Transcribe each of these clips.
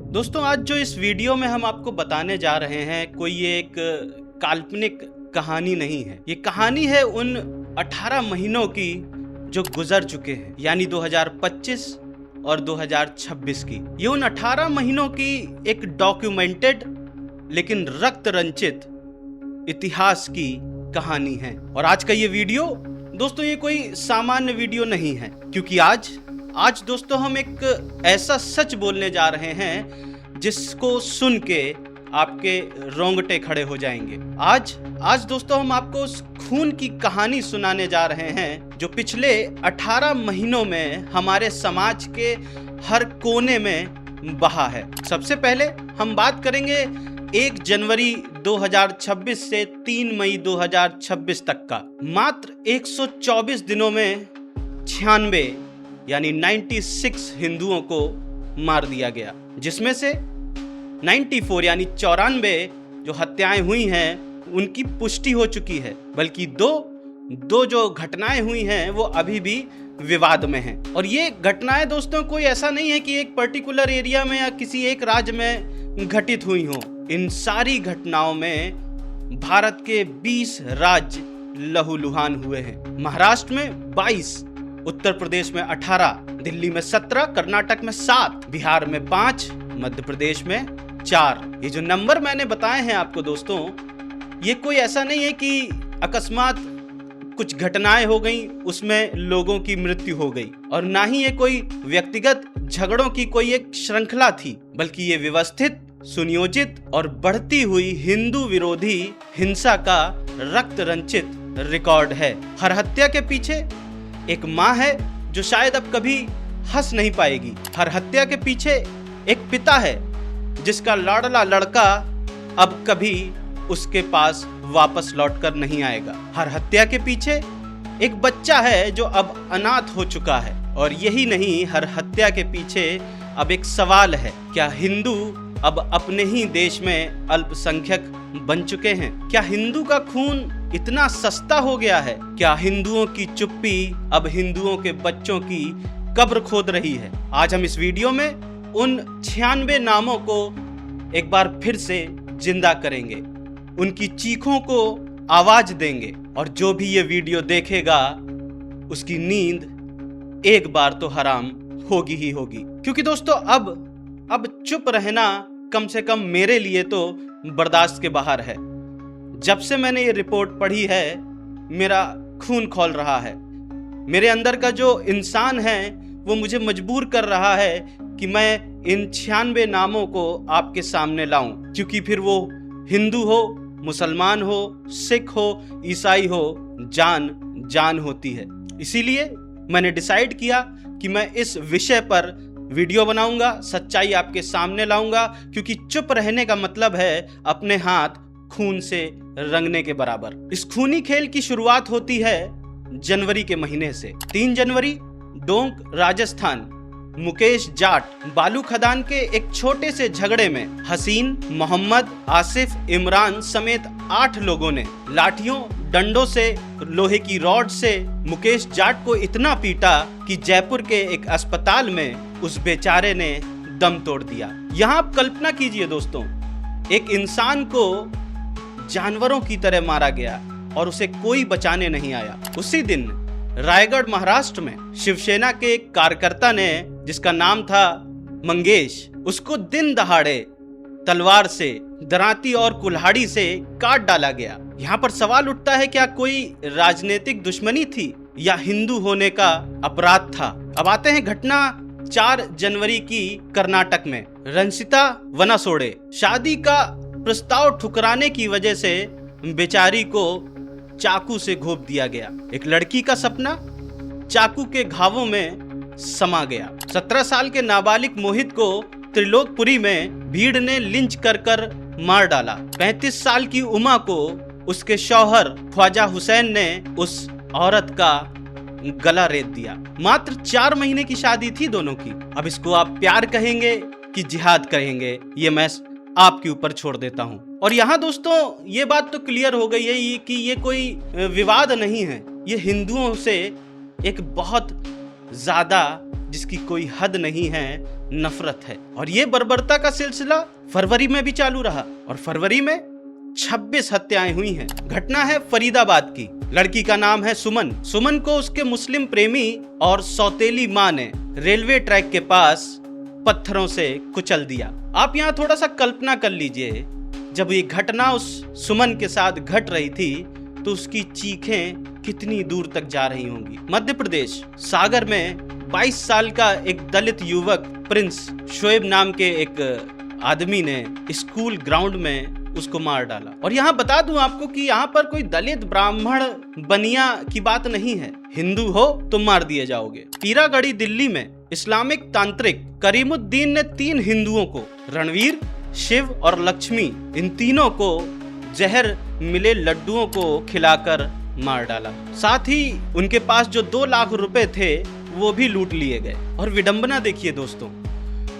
दोस्तों, आज जो इस वीडियो में हम आपको बताने जा रहे हैं, कोई ये एक काल्पनिक कहानी नहीं है। ये कहानी है उन 18 महीनों की जो गुजर चुके हैं, यानी 2025 और 2026 की। ये उन 18 महीनों की एक डॉक्यूमेंटेड लेकिन रक्त रंजित इतिहास की कहानी है। और आज का ये वीडियो दोस्तों, ये कोई सामान्य वीडियो नहीं है, क्योंकि आज दोस्तों हम एक ऐसा सच बोलने जा रहे हैं जिसको सुन के आपके रोंगटे खड़े हो जाएंगे। आज दोस्तों हम आपको उस खून की कहानी सुनाने जा रहे हैं जो पिछले 18 महीनों में हमारे समाज के हर कोने में बहा है। सबसे पहले हम बात करेंगे 1 जनवरी 2026 से 3 मई 2026 तक का। मात्र 124 दिनों में 96 यानी 96 हिंदुओं को मार दिया गया, जिसमें से 94 यानी 94 जो हत्याएं हुई हैं उनकी पुष्टि हो चुकी है, बल्कि दो जो घटनाएं हुई हैं वो अभी भी विवाद में हैं। और ये घटनाएं दोस्तों कोई ऐसा नहीं है कि एक पर्टिकुलर एरिया में या किसी एक राज्य में घटित हुई हों। इन सारी घटनाओं में भारत के 20 राज्य लहूलुहान हुए हैं। महाराष्ट्र में 22, उत्तर प्रदेश में 18, दिल्ली में 17, कर्नाटक में 7, बिहार में 5, मध्य प्रदेश में 4। ये जो नंबर मैंने बताए हैं आपको दोस्तों, ये कोई ऐसा नहीं है कि अकस्मात कुछ घटनाएं हो गई उसमें लोगों की मृत्यु हो गई, और ना ही ये कोई व्यक्तिगत झगड़ों की कोई एक श्रृंखला थी, बल्कि ये व्यवस्थित, सुनियोजित और बढ़ती हुई हिंदू विरोधी हिंसा का रक्त रंजित रिकॉर्ड है। हर हत्या के पीछे एक माँ है जो शायद अब कभी हंस नहीं पाएगी। हर हत्या के पीछे एक पिता है जिसका लाडला लड़का अब कभी उसके पास वापस लौटकर नहीं आएगा। हर हत्या के पीछे एक बच्चा है जो अब अनाथ हो चुका है। और यही नहीं, हर हत्या के पीछे अब एक सवाल है, क्या हिंदू अब अपने ही देश में अल्पसंख्यक बन चुके हैं? क्या हिंदू का खून इतना सस्ता हो गया है? क्या हिंदुओं की चुप्पी अब हिंदुओं के बच्चों की कब्र खोद रही है? आज हम इस वीडियो में उन 96 नामों को एक बार फिर से जिंदा करेंगे, उनकी चीखों को आवाज देंगे, और जो भी ये वीडियो देखेगा उसकी नींद एक बार तो हराम होगी ही होगी। क्योंकि दोस्तों अब चुप रहना कम से कम मेरे लिए तो बर्दाश्त के बाहर है। जब से मैंने ये रिपोर्ट पढ़ी है मेरा खून खौल रहा है। मेरे अंदर का जो इंसान है वो मुझे मजबूर कर रहा है कि मैं इन 96 नामों को आपके सामने लाऊं, क्योंकि फिर वो हिंदू हो, मुसलमान हो, सिख हो, ईसाई हो, जान होती है। इसीलिए मैंने डिसाइड किया कि मैं इस विषय पर वीडियो बनाऊंगा, सच्चाई आपके सामने लाऊंगा, क्योंकि चुप रहने का मतलब है अपने हाथ खून से रंगने के बराबर। इस खूनी खेल की शुरुआत होती है जनवरी के महीने से। 3 जनवरी डोंक, राजस्थान, मुकेश जाट बालू खदान के एक छोटे से झगड़े में हसीन, मोहम्मद, आसिफ, इमरान समेत 8 लोगों ने लाठियों, डंडों से, लोहे की रॉड से मुकेश जाट को इतना पीटा कि जयपुर के एक अस्पताल में उस बेचारे ने दम तोड़ दिया। यहाँ आप कल्पना कीजिए दोस्तों, एक इंसान को जानवरों की तरह मारा गया और उसे कोई बचाने नहीं आया। उसी दिन रायगढ़, महाराष्ट्र में शिवसेना के एक कार्यकर्ता ने, जिसका नाम था मंगेश, उसको दिन दहाड़े तलवार से, दराती और कुल्हाड़ी से काट डाला गया। यहाँ पर सवाल उठता है, क्या कोई राजनीतिक दुश्मनी थी या हिंदू होने का अपराध था? अब आते हैं घटना 4 जनवरी की कर्नाटक में। रंसिता वनासोड़े, शादी का प्रस्ताव ठुकराने की वजह से बेचारी को चाकू से घोंप दिया गया। एक लड़की का सपना चाकू के घावों में समा गया। 17 साल के नाबालिग मोहित को त्रिलोकपुरी में भीड़ ने लिंच कर मार डाला। 35 साल की उमा को उसके शौहर ख्वाजा हुसैन ने उस औरत का गला रेत दिया। मात्र 4 महीने की शादी थी दोनों की। अब इसको आप प्यार कहेंगे कि जिहाद कहेंगे, ये मैं आपके ऊपर छोड़ देता हूं। और यहाँ दोस्तों ये बात तो क्लियर हो गई है कि ये कोई विवाद नहीं है, ये हिंदुओं से एक बहुत ज्यादा जिसकी कोई हद नहीं है, नफरत है। और ये बर्बरता का सिलसिला फरवरी में भी चालू रहा और फरवरी में 26 हत्याएं हुई हैं। घटना है फरीदाबाद की। लड़की का नाम है सुमन। सुमन को उसके मुस्लिम प्रेमी और सौतेली माँ ने रेलवे ट्रैक के पास पत्थरों से कुचल दिया। आप यहाँ थोड़ा सा कल्पना कर लीजिए, जब ये घटना उस सुमन के साथ घट रही थी तो उसकी चीखें कितनी दूर तक जा रही होंगी। मध्य प्रदेश सागर में 22 साल का एक दलित युवक प्रिंस शोएब नाम के एक आदमी ने स्कूल ग्राउंड में उसको मार डाला। और यहाँ बता दूं आपको कि यहाँ पर कोई दलित ब्राह्मण बनिया की बात नहीं है। हिंदू हो तो मार दिए जाओगे। पीरागढ़ी दिल्ली में इस्लामिक तांत्रिक करीमुद्दीन ने 3 हिंदुओं को, रणवीर, शिव और लक्ष्मी, इन तीनों को जहर मिले लड्डुओं को खिलाकर मार डाला। साथ ही उनके पास जो 2 लाख रुपए थे वो भी लूट लिए गए। और विडंबना देखिए दोस्तों,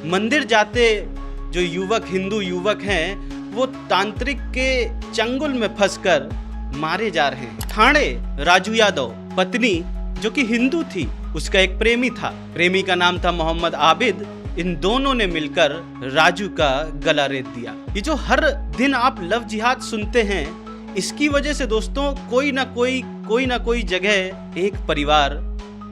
मंदिर जाते जो युवक, हिंदू युवक हैं, वो तांत्रिक के चंगुल में फंसकर मारे जा रहे हैं। ठाणे राजू यादव, पत्नी जो कि हिंदू थी, उसका एक प्रेमी था, प्रेमी का नाम था मोहम्मद आबिद। इन दोनों ने मिलकर राजू का गला रेत दिया। ये जो हर दिन आप लव जिहाद सुनते हैं, इसकी वजह से दोस्तों कोई ना कोई जगह एक परिवार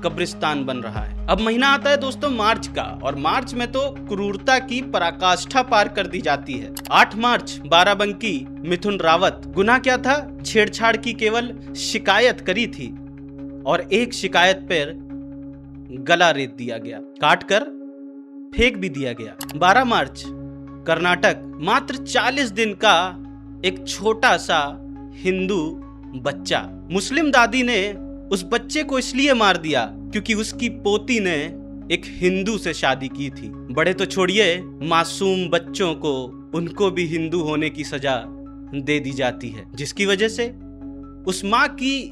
कब्रिस्तान बन रहा है। अब महीना आता है दोस्तों मार्च का, और मार्च में तो क्रूरता की पराकाष्ठा पार कर दी जाती है। 8 मार्च बाराबंकी मिथुन रावत, गुनाह क्या था? छेड़छाड़ की केवल शिकायत करी थी और एक शिकायत पर गला रेत दिया गया, काट कर फेंक भी दिया गया। 12 मार्च कर्नाटक, मात्र 40 दिन का एक छोटा सा हिंदू बच्चा, मुस्लिम दादी ने उस बच्चे को इसलिए मार दिया क्योंकि उसकी पोती ने एक हिंदू से शादी की थी। बड़े तो छोड़िए, मासूम बच्चों को, उनको भी हिंदू होने की सजा दे दी जाती है, जिसकी वजह से उस माँ की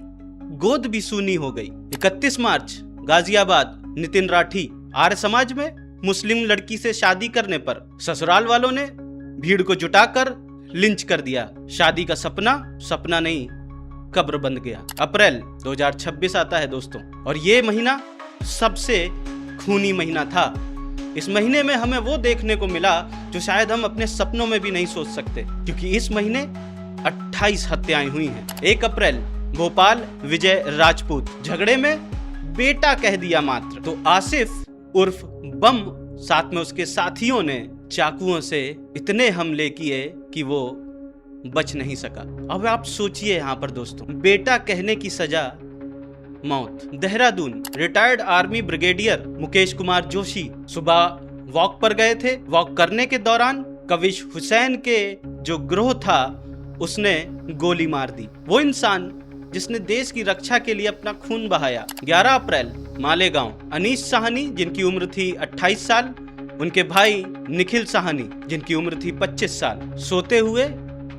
गोद भी सूनी हो गई। 31 मार्च गाजियाबाद, नितिन राठी, आर्य समाज में मुस्लिम लड़की से शादी करने पर ससुराल वालों ने भीड़ को जुटाकर लिंच कर दिया। शादी का सपना नहीं, कब्र बंद गया। अप्रैल 2026 आता है दोस्तों, और ये महीना सबसे खूनी महीना था। इस महीने में हमें वो देखने को मिला जो शायद हम अपने सपनों में भी नहीं सोच सकते, क्योंकि इस महीने 28 हत्याएं हुई हैं। 1 अप्रैल भोपाल, विजय राजपूत, झगड़े में बेटा कह दिया मात्र तो आसिफ उर्फ बम साथ में उसके साथियों ने चाकुओं से इतने हमले किए कि वो बच नहीं सका। अब आप सोचिए यहाँ पर दोस्तों, बेटा कहने की सजा मौत। Dehradun, retired army brigadier Mukesh Kumar Joshi सुबह वॉक पर गए थे। वॉक करने के दौरान कविश हुसैन के जो ग्रोह था उसने गोली मार दी। वो इंसान जिसने देश की रक्षा के लिए अपना खून बहाया। 11 अप्रैल मालेगांव, अनीस साहनी जिनकी उम्र थी 28 साल, उनके भाई निखिल साहनी जिनकी उम्र थी 25 साल, सोते हुए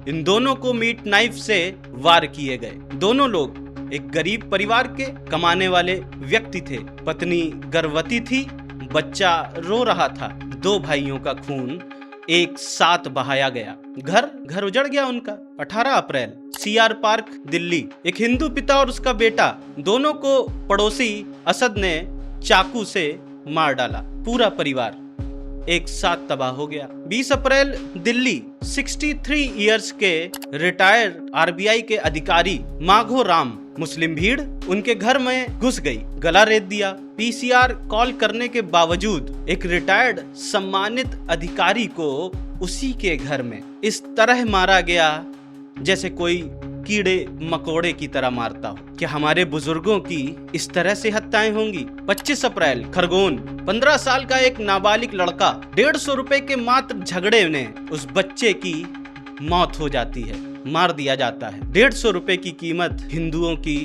इन दोनों को मीट नाइफ से वार किए गए। दोनों लोग एक गरीब परिवार के कमाने वाले व्यक्ति थे। पत्नी गर्भवती थी, बच्चा रो रहा था। 2 भाइयों का खून एक साथ बहाया गया। घर उजड़ गया उनका। 18 अप्रैल सीआर पार्क, दिल्ली, एक हिंदू पिता और उसका बेटा, दोनों को पड़ोसी असद ने चाकू से मार डाला। पूरा परिवार एक साथ तबाह हो गया। 20 अप्रैल दिल्ली, 63 इयर्स के रिटायर्ड आरबीआई के अधिकारी माघो राम, मुस्लिम भीड़ उनके घर में घुस गई, गला रेत दिया। पीसीआर कॉल करने के बावजूद एक रिटायर्ड सम्मानित अधिकारी को उसी के घर में इस तरह मारा गया जैसे कोई कीड़े मकोड़े की तरह मारता हो। क्या हमारे बुजुर्गों की इस तरह से हत्याएं होंगी? 25 अप्रैल खरगोन, 15 साल का एक नाबालिग लड़का, 150 रुपए के मात्र झगड़े में उस बच्चे की मौत हो जाती है, मार दिया जाता है। 150 रुपए की कीमत हिंदुओं की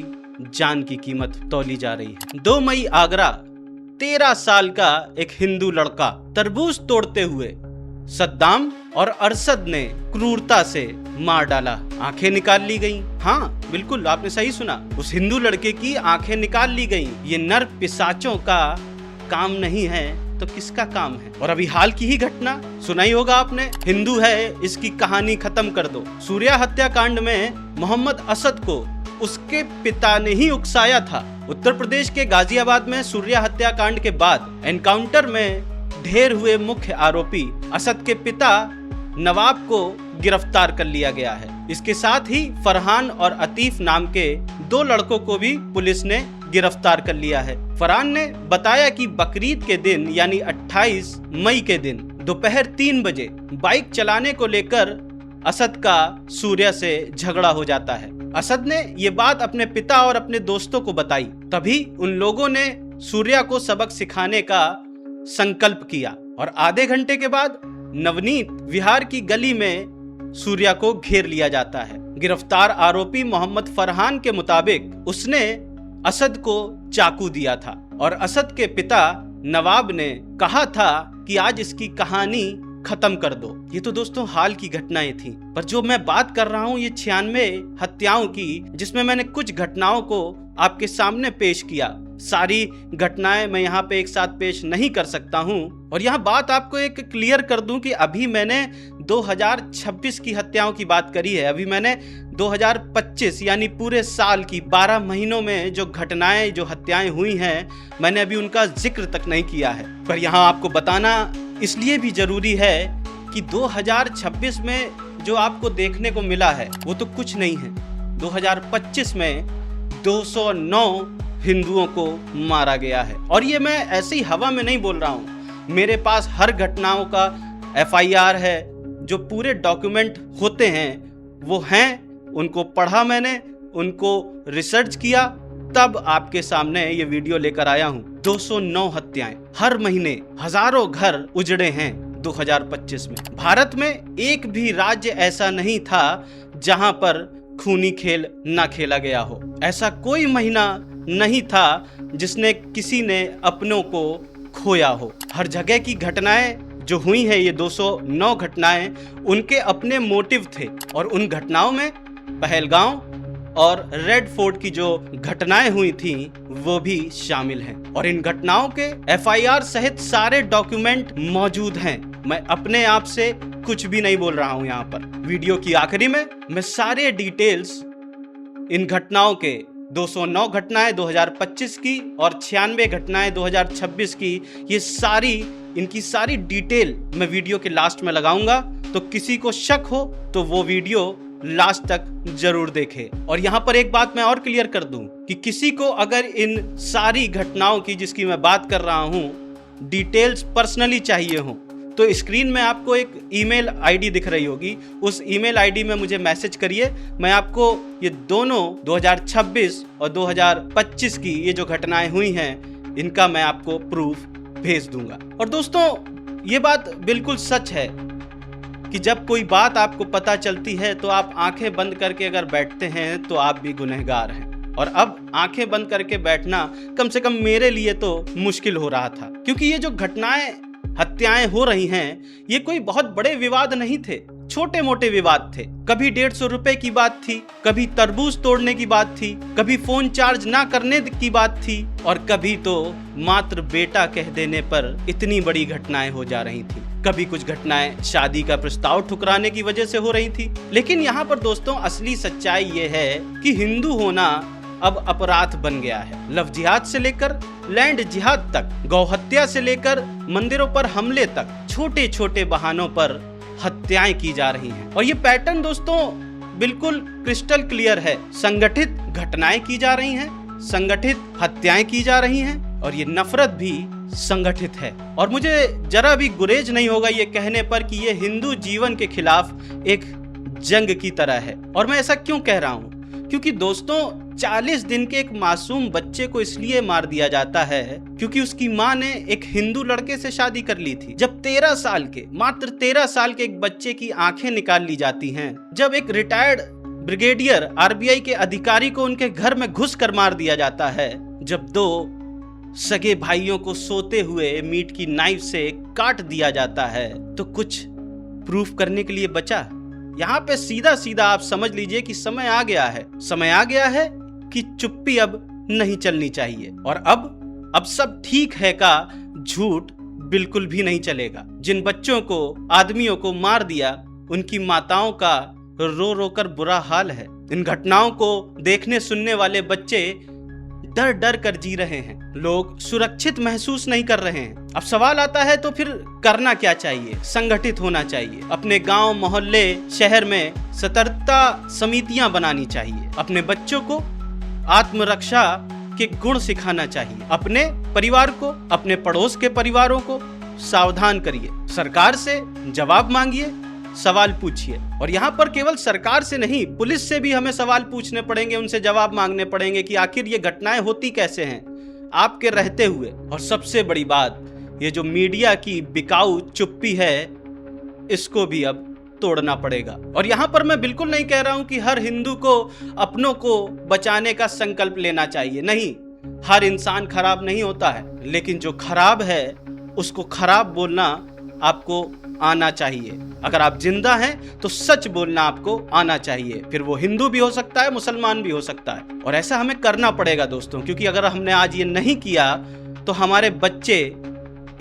जान की कीमत तौली जा रही है। 2 मई आगरा, 13 साल का एक हिंदू लड़का तरबूज तोड़ते हुए सद्दाम और अरशद ने क्रूरता से मार डाला, आंखें निकाल ली गईं। हाँ बिल्कुल आपने सही सुना, उस हिंदू लड़के की आंखें निकाल ली गईं। ये नर पिशाचों का काम नहीं है तो किसका काम है? और अभी हाल की ही घटना सुनाई होगा आपने, हिंदू है इसकी कहानी खत्म कर दो। सूर्या हत्याकांड में मोहम्मद असद को उसके पिता ने ही उकसाया था उत्तर प्रदेश के गाजियाबाद में सूर्या हत्याकांड के बाद एनकाउंटर में ढेर हुए मुख्य आरोपी असद के पिता नवाब को गिरफ्तार कर लिया गया है। इसके साथ ही फरहान और अतीफ नाम के 2 लड़कों को भी पुलिस ने गिरफ्तार कर लिया है। फरहान ने बताया कि बकरीद के दिन यानी 28 मई के दिन दोपहर 3 बजे बाइक चलाने को लेकर असद का सूर्या से झगड़ा हो जाता है। असद ने ये बात अपने पिता और अपने दोस्तों को बताई, तभी उन लोगों ने सूर्या को सबक सिखाने का संकल्प किया और आधे घंटे के बाद नवनीत विहार की गली में सूर्या को घेर लिया जाता है। गिरफ्तार आरोपी मोहम्मद फरहान के मुताबिक उसने असद को चाकू दिया था और असद के पिता नवाब ने कहा था कि आज इसकी कहानी खत्म कर दो। ये तो दोस्तों हाल की घटनाएं थी, पर जो मैं बात कर रहा हूँ ये 96 हत्याओं की, जिसमें मैंने कुछ घटनाओं को आपके सामने पेश किया। सारी घटनाएं मैं यहाँ पे एक साथ पेश नहीं कर सकता हूँ। और यहाँ बात आपको एक क्लियर कर दूं कि अभी मैंने 2026 की हत्याओं की बात करी है। अभी मैंने 2025 यानी पूरे साल की 12 महीनों में जो घटनाएं, जो हत्याएं हुई हैं, मैंने अभी उनका जिक्र तक नहीं किया है। पर यहाँ आपको बताना इसलिए भी जरूरी है कि 2026 में जो आपको देखने को मिला है वो तो कुछ नहीं है। 2025 में 209 हिंदुओं को मारा गया है। और ये मैं ऐसी हवा में नहीं बोल रहा हूँ, मेरे पास हर घटनाओं का FIR है, जो पूरे डॉक्यूमेंट होते हैं वो हैं, उनको पढ़ा मैंने, उनको रिसर्च किया, तब आपके सामने ये वीडियो लेकर आया हूँ। 209 हत्याएं, हर महीने हजारों घर उजड़े हैं 2025 में। भारत में एक भी राज्य ऐसा नहीं था जहां पर खूनी खेल ना खेला गया हो। ऐसा कोई महीना नहीं था जिसने किसी ने अपनों को खोया हो। हर जगह की घटनाएं जो हुई है, ये 209 घटनाएं, उनके अपने मोटिव थे और उन घटनाओं में पहलगांव और रेड फोर्ट की जो घटनाएं हुई थी वो भी शामिल हैं। और इन घटनाओं के FIR सहित सारे डॉक्यूमेंट मौजूद हैं। मैं अपने आप से कुछ भी नहीं बोल रहा हूं। यहाँ पर वीडियो की आखिरी में मैं सारे डिटेल्स इन घटनाओं के 209 घटनाएं 2025 की और 96 घटनाएं 2026 की, ये सारी, इनकी सारी डिटेल मैं वीडियो के लास्ट में लगाऊंगा। तो किसी को शक हो तो वो वीडियो लास्ट तक जरूर देखे। और यहाँ पर एक बात मैं और क्लियर कर दूं कि किसी को अगर इन सारी घटनाओं की, जिसकी मैं बात कर रहा हूँ, डिटेल्स पर्सनली चाहिए हो तो स्क्रीन में आपको एक ईमेल आईडी दिख रही होगी, उस ईमेल आईडी में मुझे मैसेज करिए। मैं आपको ये दोनों 2026 और 2025 की ये जो घटनाएं हुई हैं, इनका मैं आपको प्रूफ भेज दूंगा। और दोस्तों ये बात बिल्कुल सच है कि जब कोई बात आपको पता चलती है तो आप आंखें बंद करके अगर बैठते हैं तो आप भी गुनहगार हैं। और अब आंखें बंद करके बैठना कम से कम मेरे लिए तो मुश्किल हो रहा था, क्योंकि ये जो घटनाएं, हत्याएं हो रही हैं, ये कोई बहुत बड़े विवाद नहीं थे, छोटे मोटे विवाद थे। कभी 150 रुपए की बात थी, कभी तरबूज तोड़ने की बात थी, कभी फोन चार्ज ना करने की बात थी, और कभी तो मात्र बेटा कह देने पर इतनी बड़ी घटनाएं हो जा रही थी। कभी कुछ घटनाएं शादी का प्रस्ताव ठुकराने की वजह से हो रही थी। लेकिन यहाँ पर दोस्तों असली सच्चाई ये है कि हिंदू होना अब अपराध बन गया है। लव जिहाद से लेकर लैंड जिहाद तक, गौहत्या से लेकर मंदिरों पर हमले तक, छोटे छोटे बहानों पर हत्याएं की जा रही हैं। और ये पैटर्न दोस्तों बिल्कुल क्रिस्टल क्लियर है। संगठित घटनाएं की जा रही हैं, संगठित हत्याएं की जा रही हैं, और ये नफरत भी संगठित है। और मुझे जरा भी गुरेज नहीं होगा ये कहने पर कि ये हिंदू जीवन के खिलाफ एक जंग की तरह है। और मैं ऐसा क्यों कह रहा हूँ? क्योंकि दोस्तों 40 दिन के एक मासूम बच्चे को इसलिए मार दिया जाता है क्योंकि उसकी माँ ने एक हिंदू लड़के से शादी कर ली थी। जब 13 साल के, मात्र 13 साल के एक बच्चे की आंखें निकाल ली जाती हैं, जब एक रिटायर्ड ब्रिगेडियर RBI के अधिकारी को उनके घर में घुस कर मार दिया जाता है, जब 2 सगे भाइयों को सोते हुए मीट की नाइफ से काट दिया जाता है, तो कुछ प्रूफ करने के लिए बचा? यहाँ पे सीधा सीधा आप समझ लीजिए कि समय आ गया है, समय आ गया है कि चुप्पी अब नहीं चलनी चाहिए। और अब सब ठीक है का झूठ बिल्कुल भी नहीं चलेगा। जिन बच्चों को, आदमियों को मार दिया, उनकी माताओं का रो रो कर बुरा हाल है। इन घटनाओं को देखने सुनने वाले बच्चे डर डर कर जी रहे हैं, लोग सुरक्षित महसूस नहीं कर रहे हैं। अब सवाल आता है तो फिर करना क्या चाहिए? संगठित होना चाहिए, अपने गांव, मोहल्ले, शहर में सतर्कता समितियां बनानी चाहिए, अपने बच्चों को आत्मरक्षा के गुण सिखाना चाहिए, अपने परिवार को, अपने पड़ोस के परिवारों को सावधान करिए, सरकार से जवाब मांगिए, सवाल पूछिए। और यहाँ पर केवल सरकार से नहीं, पुलिस से भी हमें सवाल पूछने पड़ेंगे, उनसे जवाब मांगने पड़ेंगे कि आखिर ये घटनाएं होती कैसे हैं आपके रहते हुए। और सबसे बड़ी बात, ये जो मीडिया की बिकाऊ चुप्पी है, इसको भी अब तोड़ना पड़ेगा। और यहाँ पर मैं बिल्कुल नहीं कह रहा हूं कि हर हिंदू को अपनों को बचाने का संकल्प लेना चाहिए, नहीं, हर इंसान खराब नहीं होता है, लेकिन जो खराब है उसको खराब बोलना आपको आना चाहिए। अगर आप जिंदा हैं तो सच बोलना आपको आना चाहिए, फिर वो हिंदू भी हो सकता है, मुसलमान भी हो सकता है। और ऐसा हमें करना पड़ेगा दोस्तों, क्योंकि अगर हमने आज ये नहीं किया तो हमारे बच्चे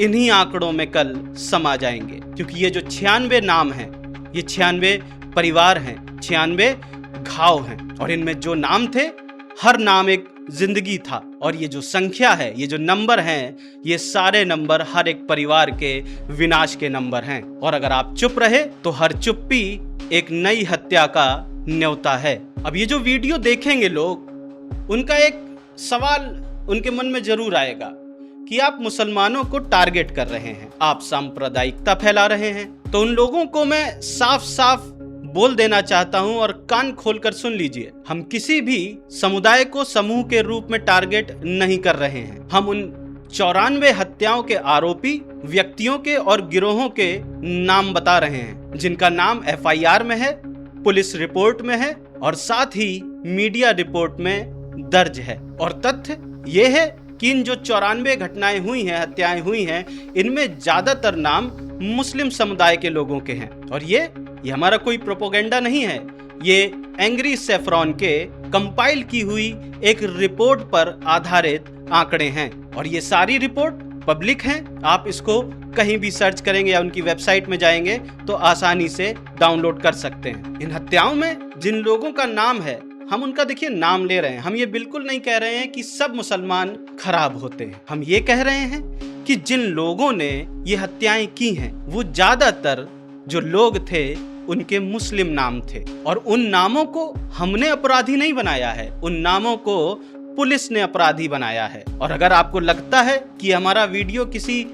इन्हीं आंकड़ों में कल समा जाएंगे। क्योंकि ये जो 96 नाम हैं, ये 96 परिवार हैं, 96 घाव हैं, और इनमें जो नाम थे, हर नाम एक जिंदगी था। और ये जो संख्या है, ये जो नंबर हैं, ये सारे नंबर हर एक परिवार के विनाश के नंबर हैं। और अगर आप चुप रहे तो हर चुप्पी एक नई हत्या का न्योता है। अब ये जो वीडियो देखेंगे लोग, उनका एक सवाल उनके मन में जरूर आएगा कि आप मुसलमानों को टारगेट कर रहे हैं, आप सांप्रदायिकता फैला रहे हैं। तो उन लोगों को मैं साफ साफ बोल देना चाहता हूं, और कान खोलकर सुन लीजिए, हम किसी भी समुदाय को समूह के रूप में टारगेट नहीं कर रहे हैं। हम उन 94 हत्याओं के आरोपी व्यक्तियों के और गिरोहों के नाम बता रहे हैं, जिनका नाम FIR में है, पुलिस रिपोर्ट में है, और साथ ही मीडिया रिपोर्ट में दर्ज है। और तथ्य ये है कि इन जो 94 घटनाएं हुई हैं, हत्याएं हुई हैं, इनमें ज्यादातर नाम मुस्लिम समुदाय के लोगों के हैं। और ये हमारा कोई प्रोपोगेंडा नहीं है, ये एंग्री सेफ्रॉन के कंपाइल की हुई एक रिपोर्ट पर आधारित आंकड़े हैं। और ये सारी रिपोर्ट पब्लिक हैं, आप इसको कहीं भी सर्च करेंगे या उनकी वेबसाइट में जाएंगे तो आसानी से डाउनलोड कर सकते हैं। इन हत्याओं में जिन लोगों का नाम है, हम उनका देखिए नाम ले रहे हैं। हम ये बिल्कुल नहीं कह रहे हैं कि सब मुसलमान खराब होते हैं, हम ये कह रहे हैं कि जिन लोगों ने ये हत्याएं की हैं, वो ज्यादातर जो लोग थे उनके मुस्लिम नाम थे। और उन नामों को हमने अपराधी नहीं बनाया है, उन नामों को पुलिस ने अपराधी बनाया है। और अगर आपको लगता है कि हमारा वीडियो किसी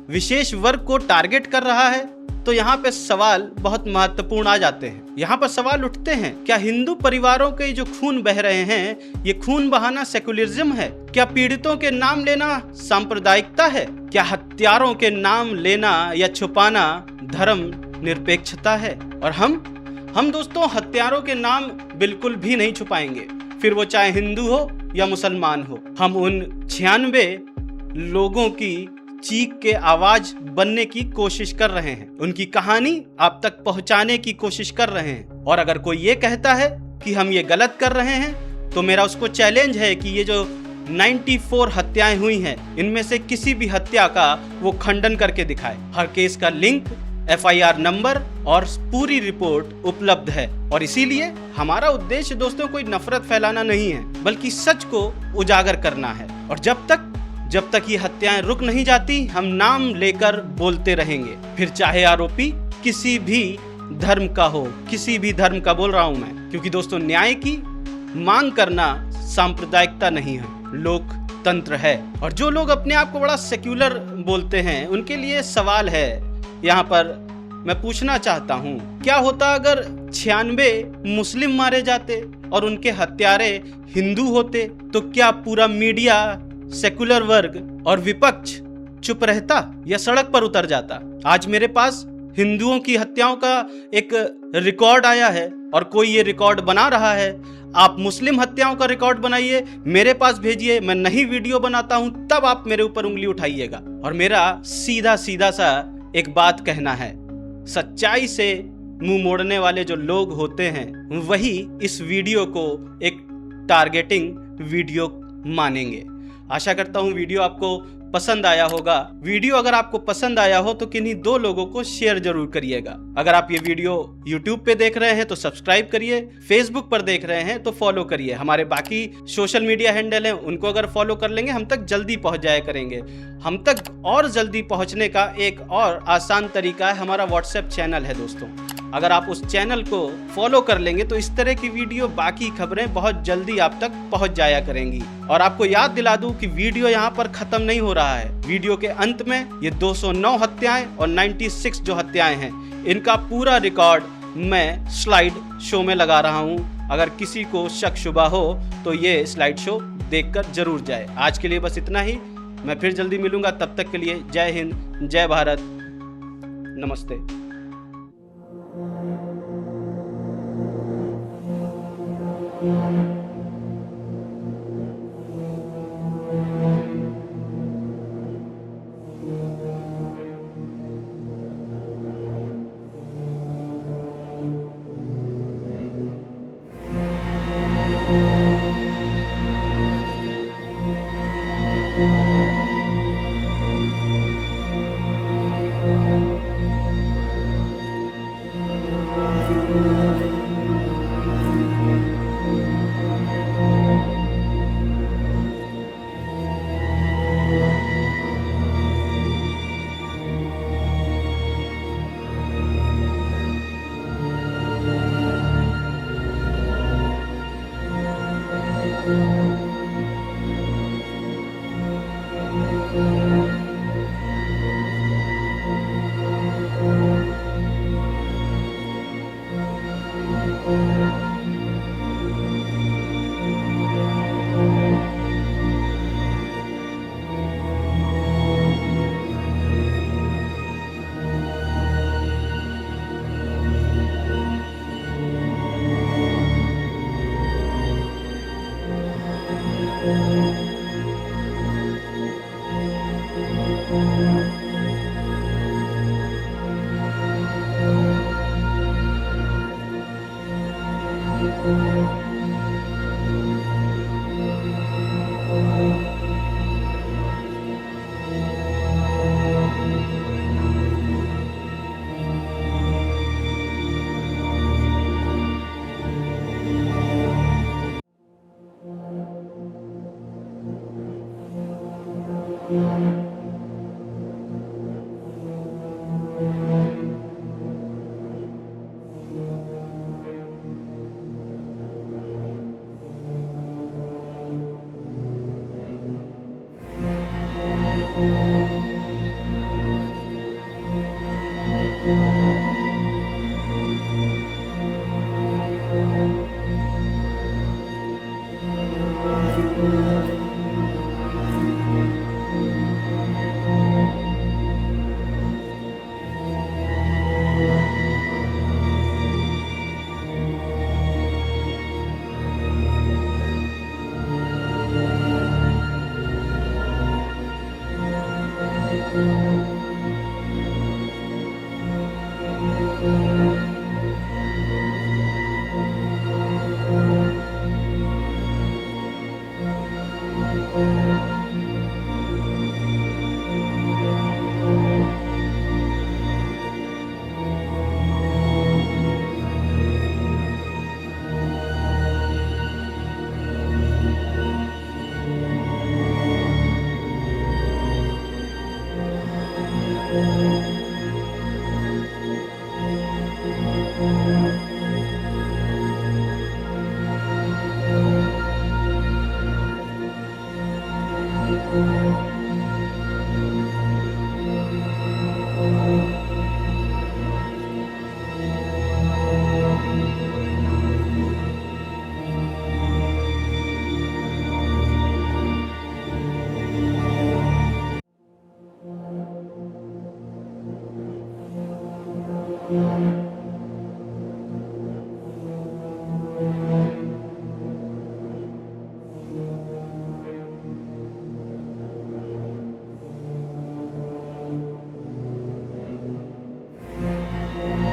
विशेष वर्ग को टारगेट कर रहा है, तो यहाँ पे सवाल बहुत महत्वपूर्ण आ जाते हैं। यहाँ पर सवाल उठते हैं, क्या हिंदू परिवारों के जो खून बह रहे हैं, ये खून बहाना सेकुलरिज्म है? क्या पीड़ितों के नाम लेना सांप्रदायिकता है? क्या हत्यारों के नाम लेना या छुपाना धर्म निरपेक्षता है? और हम दोस्तों हत्यारों के नाम बिल्कुल भी नहीं छुपाएंगे, फिर वो चाहे हिंदू हो या मुसलमान हो। हम उन 96 लोगों की चीख के आवाज बनने की कोशिश कर रहे हैं, उनकी कहानी आप तक पहुंचाने की कोशिश कर रहे हैं। और अगर कोई ये कहता है कि हम ये गलत कर रहे हैं, तो मेरा उसको चैलेंज है कि ये जो 94 हत्याएं हुई हैं, इनमें से किसी भी हत्या का वो खंडन करके दिखाए। हर केस का लिंक, FIR नंबर और पूरी रिपोर्ट उपलब्ध है। और इसीलिए हमारा उद्देश्य दोस्तों कोई नफरत फैलाना नहीं है, बल्कि सच को उजागर करना है। और जब तक ये हत्याएं रुक नहीं जाती, हम नाम लेकर बोलते रहेंगे, फिर चाहे आरोपी किसी भी धर्म का हो, किसी भी धर्म का बोल रहा हूं मैं, क्योंकि दोस्तों न्याय की मांग करना सांप्रदायिकता नहीं है, लोकतंत्र है। और जो लोग अपने आप को बड़ा सेक्युलर बोलते हैं, उनके लिए सवाल है यहाँ पर मैं पूछना चाहता हूँ, क्या होता अगर 96 मुस्लिम मारे जाते और उनके हत्यारे हिंदू होते? तो क्या पूरा मीडिया, सेकुलर वर्ग और विपक्ष चुप रहता या सड़क पर उतर जाता? आज मेरे पास हिंदुओं की हत्याओं का एक रिकॉर्ड आया है और कोई ये रिकॉर्ड बना रहा है। आप मुस्लिम हत्याओं का रिकॉर्ड बनाइए, मेरे पास भेजिए, मैं नहीं वीडियो बनाता हूं, तब आप मेरे ऊपर उंगली उठाइएगा। और मेरा सीधा सा एक बात कहना है, सच्चाई से मुंह मोड़ने वाले जो लोग होते हैं, वही इस वीडियो को एक टारगेटिंग वीडियो मानेंगे। आशा करता हूँ वीडियो आपको पसंद आया होगा। वीडियो अगर आपको पसंद आया हो तो किन्हीं 2 लोगों को शेयर जरूर करिएगा। अगर आप ये वीडियो YouTube पे देख रहे हैं तो सब्सक्राइब करिए, Facebook पर देख रहे हैं तो फॉलो करिए। हमारे बाकी सोशल मीडिया हैंडल हैं, उनको अगर फॉलो कर लेंगे हम तक जल्दी पहुंच जाया करेंगे। हम तक और जल्दी पहुंचने का एक और आसान तरीका है, हमारा व्हाट्सएप चैनल है दोस्तों। अगर आप उस चैनल को फॉलो कर लेंगे तो इस तरह की वीडियो, बाकी खबरें बहुत जल्दी आप तक पहुंच जाया करेंगी। और आपको याद दिला दूं कि वीडियो यहाँ पर खत्म नहीं हो रहा है। वीडियो के अंत में ये 209 हत्याएं और 96 जो हत्याएं हैं, इनका पूरा रिकॉर्ड मैं स्लाइड शो में लगा रहा हूँ। अगर किसी को शक शुबा हो तो ये स्लाइड शो देखकर जरूर जाए। आज के लिए बस इतना ही, मैं फिर जल्दी मिलूंगा। तब तक के लिए जय हिंद, जय भारत, नमस्ते।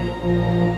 Thank you.